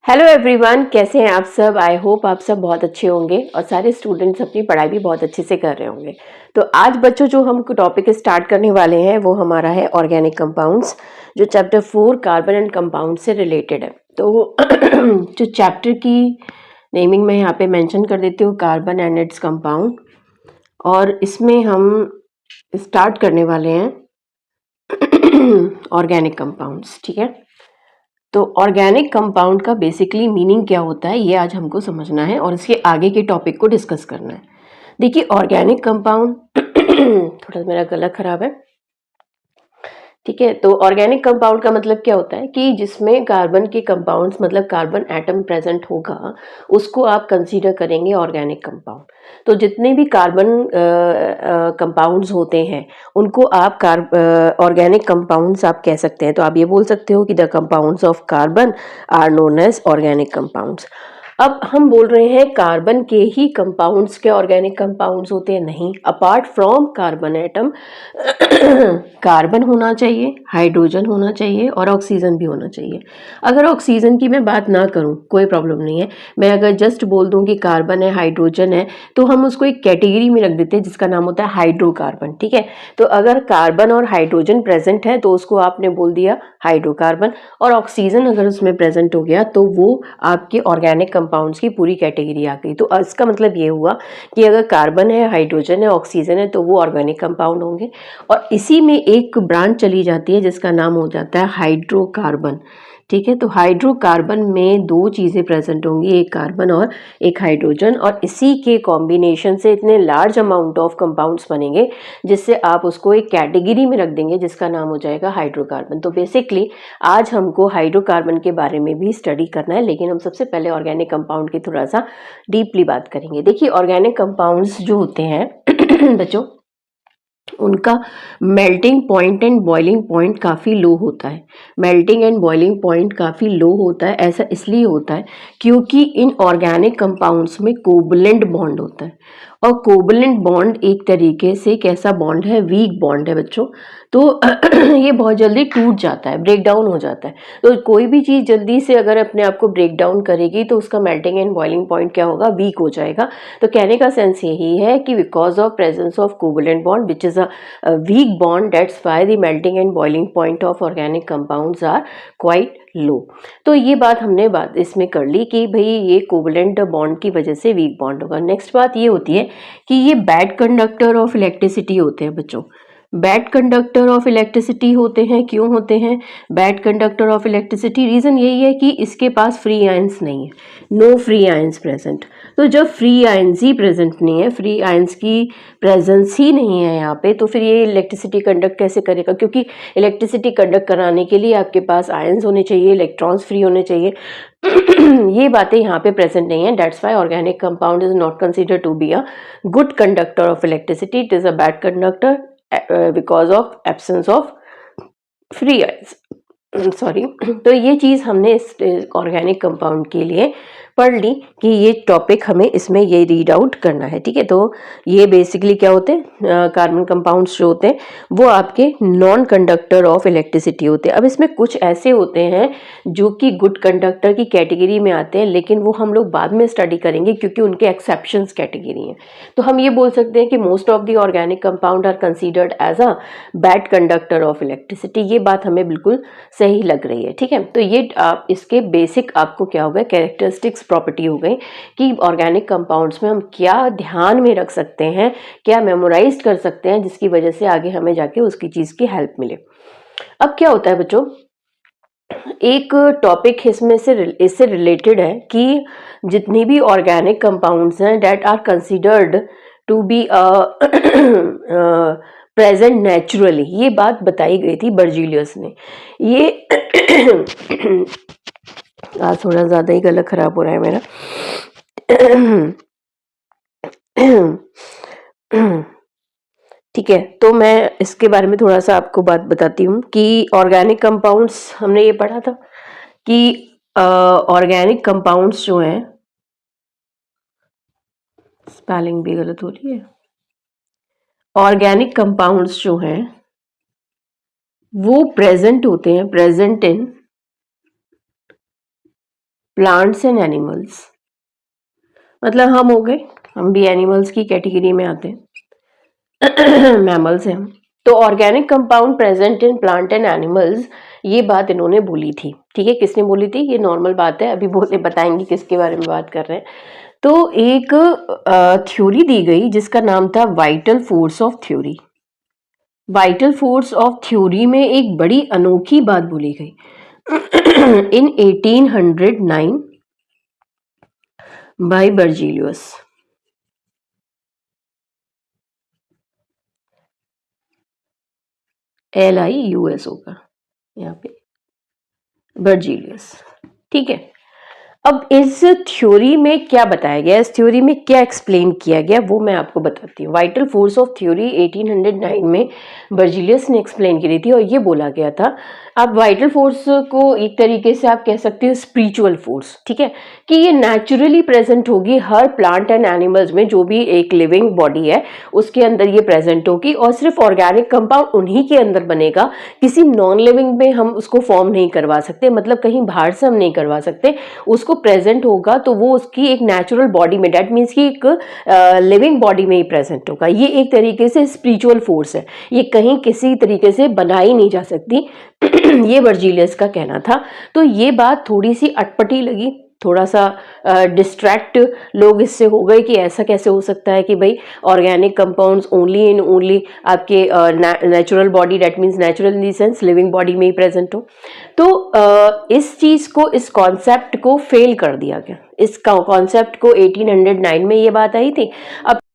Hello everyone, कैसे हैं आप सब। आई होप आप सब बहुत अच्छे होंगे और सारे स्टूडेंट्स अपनी पढ़ाई भी बहुत अच्छे से कर रहे होंगे। तो आज बच्चों जो हम टॉपिक स्टार्ट करने वाले हैं वो हमारा है ऑर्गेनिक कंपाउंड्स, जो चैप्टर 4 कार्बन एंड कंपाउंड से रिलेटेड है। तो जो चैप्टर की नेमिंग मैं यहाँ पे मेंशन कर देती हूँ, कार्बन एंड इट्स कंपाउंड, और इसमें हम स्टार्ट करने वाले हैं ऑर्गेनिक कंपाउंड्स। ठीक है, तो ऑर्गेनिक कंपाउंड का बेसिकली मीनिंग क्या होता है ये आज हमको समझना है और इसके आगे के टॉपिक को डिस्कस करना है। देखिए, ऑर्गेनिक कंपाउंड थोड़ा मेरा गला खराब है, ठीक है। तो ऑर्गेनिक कंपाउंड का मतलब क्या होता है कि जिसमें कार्बन के कंपाउंड्स मतलब कार्बन एटम प्रेजेंट होगा, उसको आप कंसीडर करेंगे ऑर्गेनिक कंपाउंड। तो जितने भी कार्बन कंपाउंड्स होते हैं उनको आप ऑर्गेनिक कंपाउंड्स आप कह सकते हैं। तो आप ये बोल सकते हो कि the compounds of carbon are known as organic compounds. अब हम बोल रहे हैं कार्बन के ही कंपाउंड्स के ऑर्गेनिक कंपाउंड्स होते हैं, नहीं। Apart from carbon atom carbon होना चाहिए, हाइड्रोजन होना चाहिए और ऑक्सीजन भी होना चाहिए। अगर ऑक्सीजन की मैं बात ना करूं कोई प्रॉब्लम नहीं है, मैं अगर जस्ट बोल दूं कि कार्बन है, हाइड्रोजन है, तो हम उसको एक कैटेगरी में रख देते हैं जिसका नाम होता है हाइड्रोकार्बन। ठीक है, तो अगर कार्बन और हाइड्रोजन प्रेजेंट है तो उसको आपने बोल दिया हाइड्रोकार्बन, और ऑक्सीजन अगर उसमें प्रेजेंट हो गया तो वो आपके ऑर्गेनिक कंपाउंड्स की पूरी कैटेगरी आ गई। तो इसका मतलब ये हुआ कि अगर कार्बन है, हाइड्रोजन है, ऑक्सीजन है, तो वो ऑर्गेनिक कंपाउंड होंगे। और इसी में एक ब्रांच चली जाती है जिसका नाम हो जाता है हाइड्रोकार्बन। ठीक है, तो हाइड्रोकार्बन में दो चीज़ें प्रेजेंट होंगी, एक कार्बन और एक हाइड्रोजन, और इसी के कॉम्बिनेशन से इतने लार्ज अमाउंट ऑफ कंपाउंड्स बनेंगे जिससे आप उसको एक कैटेगरी में रख देंगे जिसका नाम हो जाएगा हाइड्रोकार्बन। तो बेसिकली आज हमको हाइड्रोकार्बन के बारे में भी स्टडी करना है, लेकिन हम सबसे पहले ऑर्गेनिक कंपाउंड की थोड़ा सा डीपली बात करेंगे। देखिए, ऑर्गेनिक कंपाउंड्स जो होते हैं बच्चों, उनका melting point and boiling point काफ़ी लो होता है। मेल्टिंग एंड बॉइलिंग पॉइंट काफ़ी लो होता है। ऐसा इसलिए होता है क्योंकि इन ऑर्गेनिक कंपाउंड्स में कोवलेंट बॉन्ड होता है, और कोवलेंट बॉन्ड एक तरीके से कैसा बॉन्ड है, वीक बॉन्ड है बच्चों। तो ये बहुत जल्दी टूट जाता है, ब्रेक डाउन हो जाता है। तो कोई भी चीज़ जल्दी से अगर अपने आप को ब्रेक डाउन करेगी तो उसका मेल्टिंग एंड बॉइलिंग पॉइंट क्या होगा, वीक हो जाएगा। तो कहने का सेंस यही है कि because of presence of covalent bond which is a weak bond, that's why the melting and boiling point of organic compounds are quite low। तो ये बात हमने इसमें कर ली कि भाई ये कोवलेंट बॉन्ड की वजह से वीक बॉन्ड होगा। नेक्स्ट बात ये होती है कि ये बैड कंडक्टर ऑफ इलेक्ट्रिसिटी होते हैं बच्चों। बैड कंडक्टर ऑफ इलेक्ट्रिसिटी होते हैं, क्यों होते हैं bad conductor of electricity? Reason यही है कि इसके पास फ्री आयंस नहीं है, नो फ्री आयंस प्रेजेंट। तो जब फ्री आयंस ही प्रेजेंट नहीं है, फ्री आयंस की प्रेजेंस ही नहीं है यहाँ पे, तो फिर ये इलेक्ट्रिसिटी कंडक्ट कैसे करेगा? क्योंकि इलेक्ट्रिसिटी कंडक्ट कराने के लिए आपके पास आयंस होने चाहिए, इलेक्ट्रॉन्स फ्री होने चाहिए। ये बातें यहाँ पे प्रेजेंट नहीं है। That's why organic compound is not consider to be a good conductor of electricity, it is a bad conductor because of absence of free ions, sorry. तो ये चीज़ हमने इस ऑर्गेनिक कंपाउंड के लिए पढ़ ली कि ये टॉपिक हमें इसमें ये रीड आउट करना है। ठीक है, तो ये बेसिकली क्या होते हैं, कार्बन कंपाउंड्स जो होते हैं वो आपके नॉन कंडक्टर ऑफ इलेक्ट्रिसिटी होते हैं। अब इसमें कुछ ऐसे होते हैं जो कि गुड कंडक्टर की कैटेगरी में आते हैं, लेकिन वो हम लोग बाद में स्टडी करेंगे क्योंकि उनके एक्सेप्शंस कैटेगरी हैं। तो हम ये बोल सकते हैं कि most of the organic compound are considered as a bad conductor of electricity. ये बात हमें बिल्कुल सही लग रही है। ठीक है, तो ये आप इसके बेसिक आपको क्या हो गए, कैरेक्टरिस्टिक्स प्रॉपर्टी हो गई कि ऑर्गेनिक कंपाउंड्स में हम क्या ध्यान में रख सकते हैं, क्या मेमोराइज कर सकते हैं, जिसकी वजह से आगे हमें जाके उसकी चीज़ की हेल्प मिले। अब क्या होता है बच्चों, एक टॉपिक इससे रिलेटेड है कि जितनी भी ऑर्गेनिक कंपाउंड्स हैं that are considered to be present naturally, ये बात बताई गई थी बर्जीलियस ने। ये आज थोड़ा ज़्यादा ही गला खराब हो रहा है मेरा। ठीक है, तो मैं इसके बारे में थोड़ा सा आपको बात बताती हूँ कि ऑर्गेनिक कंपाउंड्स हमने ये पढ़ा था कि ऑर्गेनिक कंपाउंड्स जो हैं, स्पेलिंग भी गलत हो रही है, ऑर्गेनिक कंपाउंड्स जो हैं वो प्रेजेंट होते हैं, present in plants and animals, मतलब हम हो गए, हम भी एनिमल्स की कैटेगरी में आते हैं, मैमल्स हैं हम। तो organic compound present in plant and animals, ये बात इन्होंने बोली थी। ठीक है, किसने बोली थी? ये नॉर्मल बात है, अभी बोले बताएंगे किसके बारे में बात कर रहे हैं। तो एक थ्योरी दी गई जिसका नाम था vital force of theory. Vital force of theory में एक बड़ी अनोखी बात बोली गई। इन 1809 बाय बर्जीलियस। LIUS होगा यहाँ पे, बर्जीलियस। ठीक है, अब इस थ्योरी में क्या बताया गया, इस थ्योरी में क्या एक्सप्लेन किया गया, वो मैं आपको बताती हूँ। वाइटल फोर्स ऑफ थ्योरी 1809 में बर्जीलियस ने एक्सप्लेन की थी, और ये बोला गया था, आप वाइटल फोर्स को एक तरीके से आप कह सकते हो स्पिरिचुअल फोर्स। ठीक है, कि ये नेचुरली प्रेजेंट होगी हर प्लांट एंड एनिमल्स में, जो भी एक लिविंग बॉडी है उसके अंदर ये प्रेजेंट होगी, और सिर्फ ऑर्गेनिक कंपाउंड उन्हीं के अंदर बनेगा, किसी नॉन लिविंग में हम उसको फॉर्म नहीं करवा सकते, मतलब कहीं बाहर से हम नहीं करवा सकते। उसको प्रेजेंट होगा तो वो उसकी एक नेचुरल बॉडी में, डेट मीन्स कि एक लिविंग बॉडी में ही प्रेजेंट होगा। ये एक तरीके से स्पिरिचुअल फोर्स है, ये कहीं किसी तरीके से बनाई नहीं जा सकती। ये वर्जीलियस का कहना था। तो ये बात थोड़ी सी अटपटी लगी, थोड़ा सा डिस्ट्रैक्ट लोग इससे हो गए कि ऐसा कैसे हो सकता है कि भाई organic compounds only in only आपके natural body, that means natural in the sense living body में ही प्रेजेंट हो। तो इस चीज को, इस कॉन्सेप्ट को फेल कर दिया गया। इस कॉन्सेप्ट को 1809 में ये बात आई थी। अब